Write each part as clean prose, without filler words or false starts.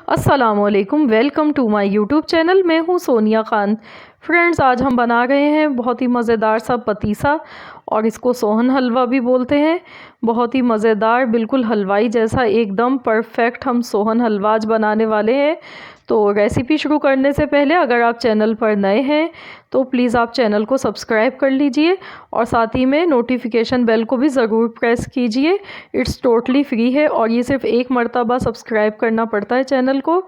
अस्सलामुअलैकुम, welcome to my YouTube channel. मैं हूँ सोनिया ख़ान। फ्रेंड्स, आज हम बना रहे हैं बहुत ही मज़ेदार सा पतीसा, और इसको सोहन हलवा भी बोलते हैं। बहुत ही मज़ेदार, बिल्कुल हलवाई जैसा एकदम परफेक्ट हम सोहन हलवा आज बनाने वाले हैं। तो रेसिपी शुरू करने से पहले अगर आप चैनल पर नए हैं तो प्लीज़ आप चैनल को सब्सक्राइब कर लीजिए और साथ ही में नोटिफिकेशन बेल को भी ज़रूर प्रेस कीजिए। इट्स टोटली फ्री है और ये सिर्फ एक मर्तबा सब्सक्राइब करना पड़ता है चैनल को।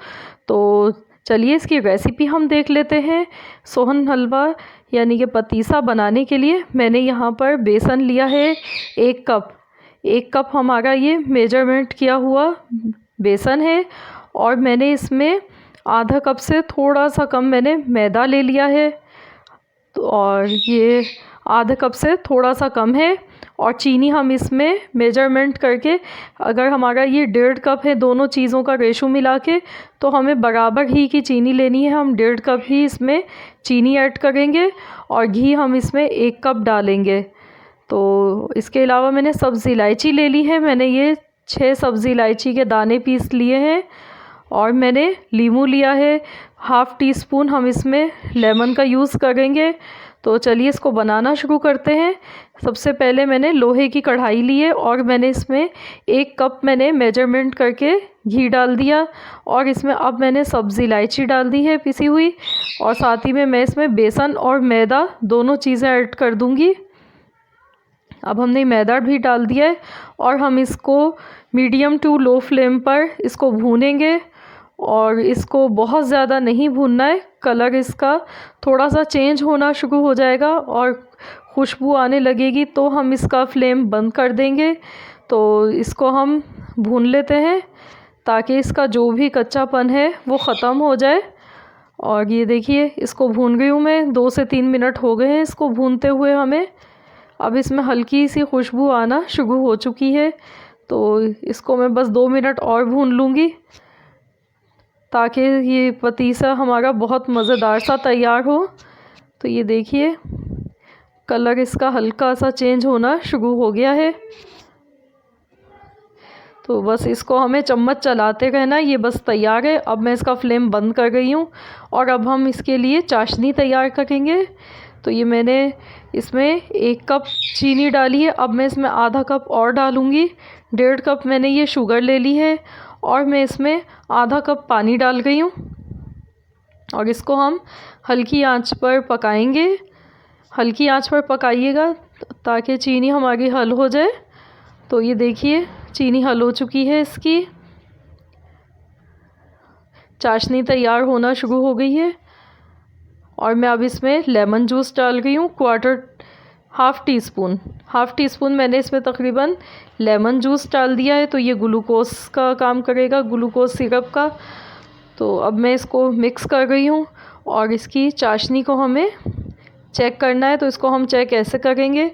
तो चलिए इसकी रेसिपी हम देख लेते हैं। सोहन हलवा यानी कि पतीसा बनाने के लिए मैंने यहाँ पर बेसन लिया है 1 कप। 1 कप हमारा ये मेजरमेंट किया हुआ बेसन है, और मैंने इसमें आधा कप से थोड़ा सा कम मैंने मैदा ले लिया है। तो और ये आधा कप से थोड़ा सा कम है। और चीनी हम इसमें मेजरमेंट करके, अगर हमारा ये 1.5 कप है दोनों चीज़ों का रेशो मिला के, तो हमें बराबर ही की चीनी लेनी है। हम 1.5 कप ही इसमें चीनी ऐड करेंगे और घी हम इसमें 1 कप डालेंगे। तो इसके अलावा मैंने सब्ज़ी इलायची ले ली है। मैंने ये 6 सब्ज़ी इलायची के दाने पीस लिए हैं, और मैंने लीमू लिया है। हाफ़ टी स्पून हम इसमें लेमन का यूज़ करेंगे। तो चलिए इसको बनाना शुरू करते हैं। सबसे पहले मैंने लोहे की कढ़ाई ली है और मैंने इसमें 1 कप मैंने मेजरमेंट करके घी डाल दिया, और इसमें अब मैंने सब्ज़ी इलायची डाल दी है पिसी हुई, और साथ ही में मैं इसमें बेसन और मैदा दोनों चीज़ें ऐड कर दूँगी। अब हमने मैदा भी डाल दिया है और हम इसको मीडियम टू लो फ्लेम पर इसको भूनेंगे। और इसको बहुत ज़्यादा नहीं भूनना है, कलर इसका थोड़ा सा चेंज होना शुरू हो जाएगा और खुशबू आने लगेगी तो हम इसका फ्लेम बंद कर देंगे। तो इसको हम भून लेते हैं ताकि इसका जो भी कच्चापन है वो ख़त्म हो जाए। और ये देखिए इसको भून गई हूँ मैं, 2 से 3 मिनट हो गए हैं इसको भूनते हुए हमें। अब इसमें हल्की सी खुशबू आना शुरू हो चुकी है, तो इसको मैं बस 2 मिनट और भून लूँगी ताकि ये पतीसा हमारा बहुत मज़ेदार सा तैयार हो। तो ये देखिए कलर इसका हल्का सा चेंज होना शुरू हो गया है। तो बस इसको हमें चम्मच चलाते रहना, ये बस तैयार है। अब मैं इसका फ्लेम बंद कर गई हूँ, और अब हम इसके लिए चाशनी तैयार करेंगे। तो ये मैंने इसमें 1 कप चीनी डाली है, अब मैं इसमें आधा कप और डालूँगी। 1.5 कप मैंने ये शुगर ले ली है, और मैं इसमें आधा कप पानी डाल गई हूँ, और इसको हम हल्की आंच पर पकाएंगे। हल्की आंच पर पकाइएगा ताकि चीनी हमारी हल हो जाए। तो ये देखिए चीनी हल हो चुकी है, इसकी चाशनी तैयार होना शुरू हो गई है। और मैं अब इसमें लेमन जूस डाल गई हूँ हाफ़ टी स्पून मैंने इसमें तकरीबन लेमन जूस डाल दिया है। तो ये ग्लूकोज का काम करेगा, ग्लूकोज सिरप का। तो अब मैं इसको मिक्स कर गई हूँ, और इसकी चाशनी को हमें चेक करना है। तो इसको हम चेक ऐसे करेंगे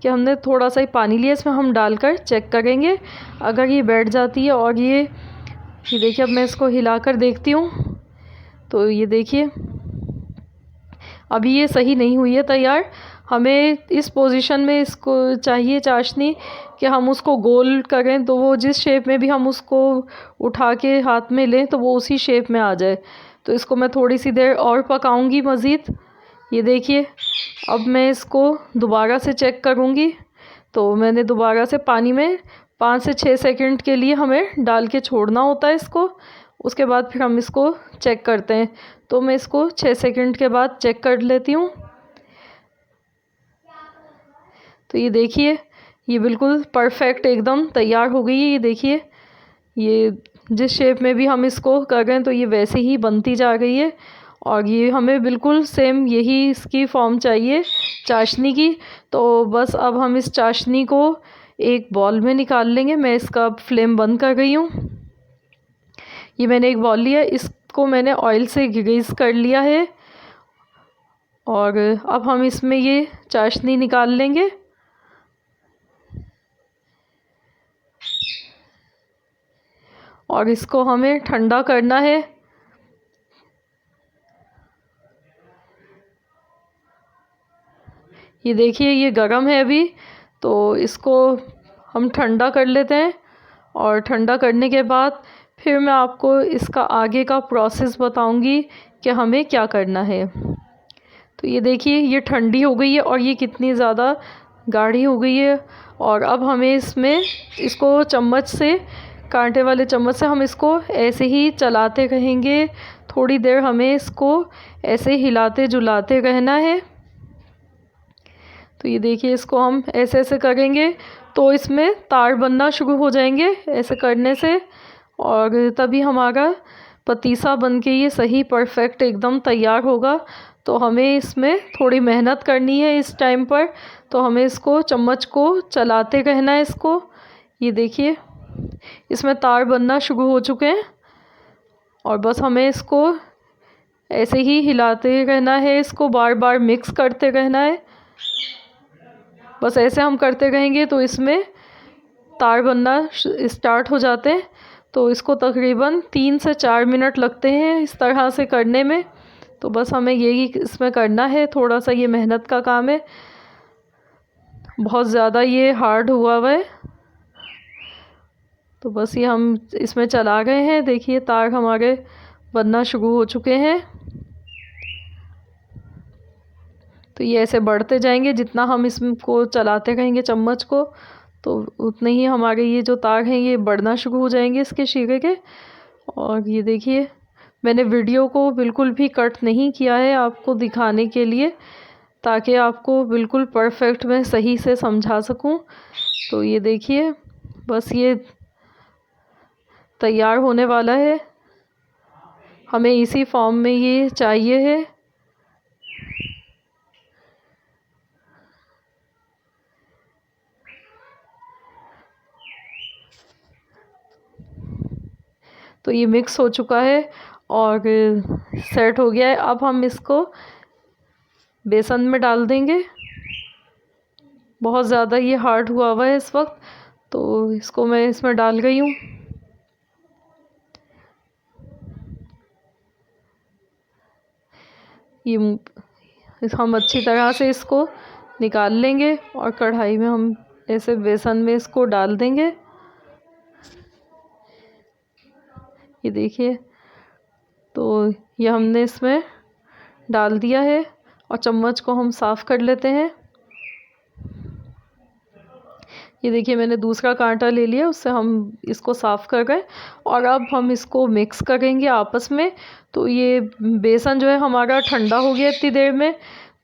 कि हमने थोड़ा सा ही पानी लिया, इसमें हम डालकर चेक करेंगे। अगर ये बैठ जाती है, और ये देखिए अब मैं इसको हिलाकर देखती हूँ, तो ये देखिए अभी ये सही नहीं हुई है तैयार। हमें इस पोजीशन में इसको चाहिए चाशनी कि हम उसको गोल करें, तो वो जिस शेप में भी हम उसको उठा के हाथ में लें तो वो उसी शेप में आ जाए। तो इसको मैं थोड़ी सी देर और पकाऊंगी मज़ीद। ये देखिए अब मैं इसको दोबारा से चेक करूंगी। तो मैंने दोबारा से पानी में 5 से 6 सेकंड के लिए हमें डाल के छोड़ना होता है इसको। उसके बाद फिर हम इसको चेक करते हैं। तो मैं इसको 6 सेकंड के बाद चेक कर लेती हूँ। तो ये देखिए ये बिल्कुल परफेक्ट एकदम तैयार हो गई है। ये देखिए ये जिस शेप में भी हम इसको कर रहे हैं तो ये वैसे ही बनती जा रही है, और ये हमें बिल्कुल सेम यही इसकी फॉर्म चाहिए चाशनी की। तो बस अब हम इस चाशनी को एक बॉल में निकाल लेंगे। मैं इसका फ्लेम बंद कर गई हूँ। ये मैंने एक बॉल लिया, इसको मैंने ऑयल से ग्रीस कर लिया है, और अब हम इसमें ये चाशनी निकाल लेंगे। और इसको हमें ठंडा करना है। ये देखिए ये गरम है अभी, तो इसको हम ठंडा कर लेते हैं। और ठंडा करने के बाद फिर मैं आपको इसका आगे का प्रोसेस बताऊंगी कि हमें क्या करना है। तो ये देखिए ये ठंडी हो गई है और ये कितनी ज़्यादा गाढ़ी हो गई है। और अब हमें इसमें इसको चम्मच से, कांटे वाले चम्मच से हम इसको ऐसे ही चलाते रहेंगे। थोड़ी देर हमें इसको ऐसे हिलाते जुलाते रहना है। तो ये देखिए इसको हम ऐसे ऐसे करेंगे तो इसमें तार बनना शुरू हो जाएंगे ऐसे करने से, और तभी हमारा पतीसा बन के ये सही परफेक्ट एकदम तैयार होगा। तो हमें इसमें थोड़ी मेहनत करनी है इस टाइम पर। तो हमें इसको चम्मच को चलाते रहना है इसको। ये देखिए इसमें तार बनना शुरू हो चुके हैं और बस हमें इसको ऐसे ही हिलाते रहना है, इसको बार बार मिक्स करते रहना है। बस ऐसे हम करते रहेंगे तो इसमें तार बनना स्टार्ट हो जाते हैं। तो इसको तकरीबन 3 से 4 मिनट लगते हैं इस तरह से करने में। तो बस हमें यही इसमें करना है, थोड़ा सा ये मेहनत का काम है, बहुत ज़्यादा ये हार्ड हुआ है। तो बस ये हम इसमें चला गए हैं, देखिए तार हमारे बनना शुरू हो चुके हैं। तो ये ऐसे बढ़ते जाएंगे, जितना हम इसको चलाते रहेंगे चम्मच को तो उतने ही हमारे ये जो तार हैं ये बढ़ना शुरू हो जाएंगे इसके शीरे के। और ये देखिए मैंने वीडियो को बिल्कुल भी कट नहीं किया है आपको दिखाने के लिए, ताकि आपको बिल्कुल परफेक्ट मैं सही से समझा सकूं। तो ये देखिए बस ये तैयार होने वाला है, हमें इसी फॉर्म में ये चाहिए है। तो ये मिक्स हो चुका है और सेट हो गया है। अब हम इसको बेसन में डाल देंगे। बहुत ज़्यादा ये हार्ड हुआ है इस वक्त, तो इसको मैं इसमें डाल गई हूँ। ये हम अच्छी तरह से इसको निकाल लेंगे और कढ़ाई में हम ऐसे बेसन में इसको डाल देंगे। ये देखिए तो ये हमने इसमें डाल दिया है और चम्मच को हम साफ़ कर लेते हैं। ये देखिए मैंने दूसरा कांटा ले लिया, उससे हम इसको साफ़ कर गए और अब हम इसको मिक्स करेंगे आपस में। तो ये बेसन जो है हमारा ठंडा हो गया इतनी देर में,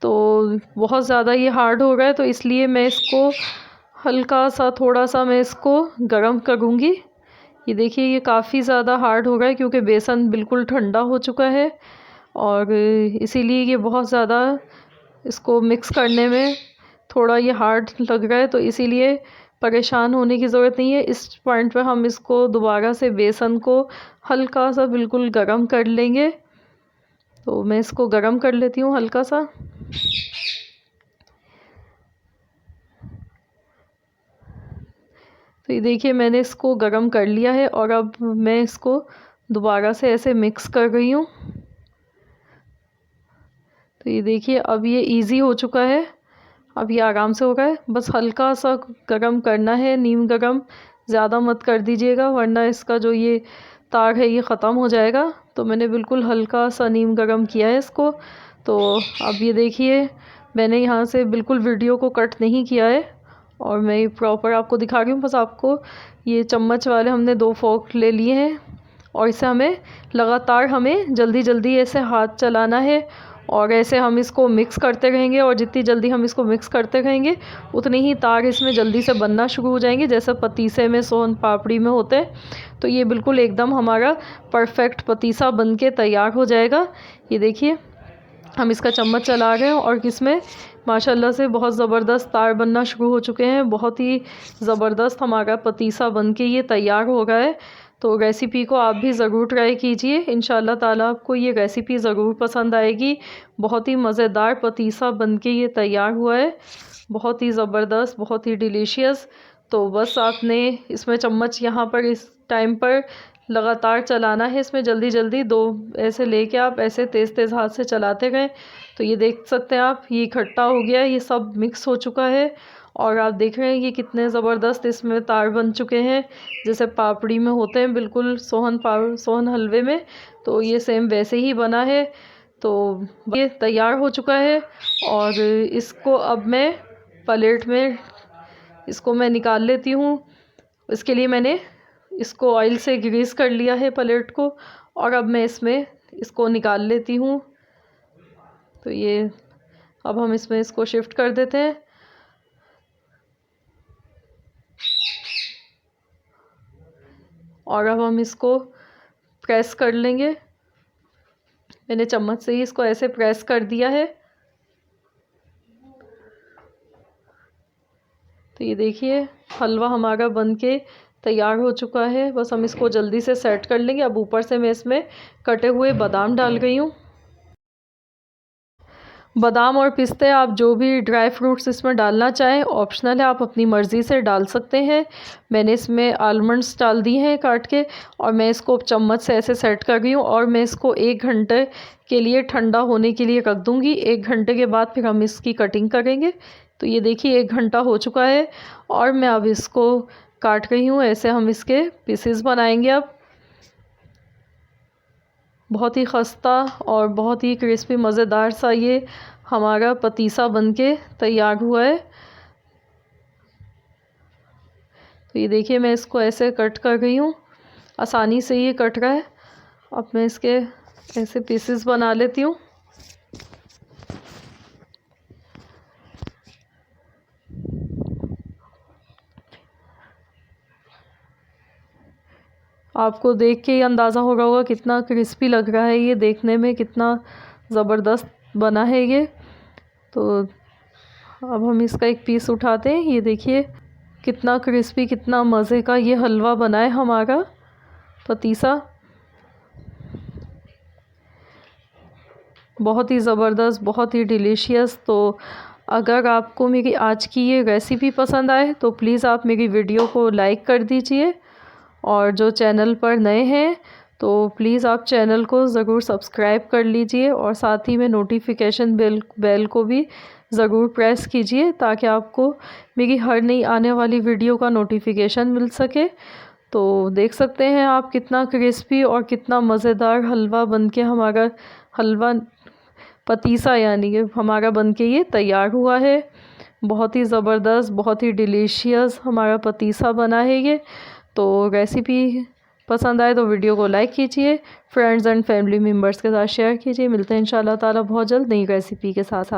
तो बहुत ज़्यादा ये हार्ड हो रहा है, तो इसलिए मैं इसको हल्का सा थोड़ा सा मैं इसको गरम करूँगी। ये देखिए ये काफ़ी ज़्यादा हार्ड हो रहा है क्योंकि बेसन बिल्कुल ठंडा हो चुका है और इसीलिए ये बहुत ज़्यादा इसको मिक्स करने में थोड़ा ये हार्ड लग रहा है। तो इसीलिए परेशान होने की ज़रूरत नहीं है। इस पॉइंट पे हम इसको दोबारा से बेसन को हल्का सा बिल्कुल गरम कर लेंगे। तो मैं इसको गरम कर लेती हूँ हल्का सा। तो ये देखिए मैंने इसको गरम कर लिया है और अब मैं इसको दोबारा से ऐसे मिक्स कर रही हूँ। तो ये देखिए अब ये इजी हो चुका है, अब ये आराम से हो रहा है। बस हल्का सा गरम करना है, नीम गरम, ज़्यादा मत कर दीजिएगा वरना इसका जो ये तार है ये ख़त्म हो जाएगा। तो मैंने बिल्कुल हल्का सा नीम गरम किया है इसको। तो अब ये देखिए मैंने यहाँ से बिल्कुल वीडियो को कट नहीं किया है और मैं ये प्रॉपर आपको दिखा रही हूँ। बस आपको ये चम्मच वाले हमने 2 फोर्क ले लिए हैं और इसे हमें लगातार हमें जल्दी जल्दी ऐसे हाथ चलाना है और ऐसे हम इसको मिक्स करते रहेंगे। और जितनी जल्दी हम इसको मिक्स करते रहेंगे उतनी ही तार इसमें जल्दी से बनना शुरू हो जाएंगे, जैसे पतीसे में सोन पापड़ी में होते हैं। तो ये बिल्कुल एकदम हमारा परफेक्ट पतीसा बन के तैयार हो जाएगा। ये देखिए हम इसका चम्मच चला रहे हैं और इसमें माशाल्लाह से बहुत ज़बरदस्त तार बनना शुरू हो चुके हैं। बहुत ही ज़बरदस्त हमारा पतीसा बन के ये तैयार हो रहा है। तो रेसिपी को आप भी ज़रूर ट्राई कीजिए, इंशाल्लाह ताला आपको ये रेसिपी ज़रूर पसंद आएगी। बहुत ही मज़ेदार पतीसा बन के ये तैयार हुआ है, बहुत ही ज़बरदस्त, बहुत ही डिलीशियस। तो बस आपने इसमें चम्मच यहाँ पर इस टाइम पर लगातार चलाना है, इसमें जल्दी जल्दी 2 ऐसे लेके आप ऐसे तेज़ तेज़ हाथ से चलाते गए। तो ये देख सकते हैं आप, ये इकट्ठा हो गया, ये सब मिक्स हो चुका है और आप देख रहे हैं ये कितने ज़बरदस्त इसमें तार बन चुके हैं, जैसे पापड़ी में होते हैं बिल्कुल सोहन हलवे में, तो ये सेम वैसे ही बना है। तो ये तैयार हो चुका है और इसको अब मैं प्लेट में इसको मैं निकाल लेती हूँ। इसके लिए मैंने इसको ऑयल से ग्रीस कर लिया है प्लेट को, और अब मैं इसमें इसको निकाल लेती हूँ। तो ये अब हम इसमें इसको शिफ्ट कर देते हैं। और अब हम इसको प्रेस कर लेंगे। मैंने चम्मच से ही इसको ऐसे प्रेस कर दिया है। तो ये देखिए हलवा हमारा बनके तैयार हो चुका है। बस हम इसको जल्दी से सेट कर लेंगे। अब ऊपर से मैं इसमें कटे हुए बादाम डाल गई हूँ। बादाम और पिस्ते आप जो भी ड्राई फ्रूट्स इसमें डालना चाहें ऑप्शनल है, आप अपनी मर्ज़ी से डाल सकते हैं। मैंने इसमें आलमंड्स डाल दी हैं काट के, और मैं इसको चम्मच से ऐसे सेट कर रही हूँ। और मैं इसको 1 घंटे के लिए ठंडा होने के लिए रख दूँगी। 1 घंटे के बाद फिर हम इसकी कटिंग करेंगे। तो ये देखिए 1 घंटा हो चुका है और मैं अब इसको काट रही हूँ। ऐसे हम इसके पीसेस बनाएंगे। अब बहुत ही खस्ता और बहुत ही क्रिस्पी मज़ेदार सा ये हमारा पतीसा बनके तैयार हुआ है। तो ये देखिए मैं इसको ऐसे कट कर रही हूँ, आसानी से ये कट रहा है। अब मैं इसके ऐसे पीसेस बना लेती हूँ। आपको देख के ही अंदाज़ा हो रहा होगा कितना क्रिस्पी लग रहा है, ये देखने में कितना ज़बरदस्त बना है ये। तो अब हम इसका एक पीस उठाते हैं। ये देखिए कितना क्रिस्पी, कितना मज़े का ये हलवा बना है हमारा पतीसा। बहुत ही ज़बरदस्त, बहुत ही डिलीशियस। तो अगर आपको मेरी आज की ये रेसिपी पसंद आए तो प्लीज़ आप मेरी वीडियो को लाइक कर दीजिए, और जो चैनल पर नए हैं तो प्लीज़ आप चैनल को ज़रूर सब्सक्राइब कर लीजिए, और साथ ही में नोटिफिकेशन बेल को भी ज़रूर प्रेस कीजिए ताकि आपको मेरी हर नई आने वाली वीडियो का नोटिफिकेशन मिल सके। तो देख सकते हैं आप कितना क्रिस्पी और कितना मज़ेदार हलवा बनके हमारा हलवा पतीसा यानी कि हमारा बनके ये तैयार हुआ है। बहुत ही ज़बरदस्त, बहुत ही डिलीशियस हमारा पतीसा बना है ये। तो रेसिपी पसंद आए तो वीडियो को लाइक कीजिए, फ्रेंड्स एंड फैमिली मेम्बर्स के साथ शेयर कीजिए। मिलते हैं इंशाल्लाह ताला बहुत जल्द नई रेसिपी के साथ।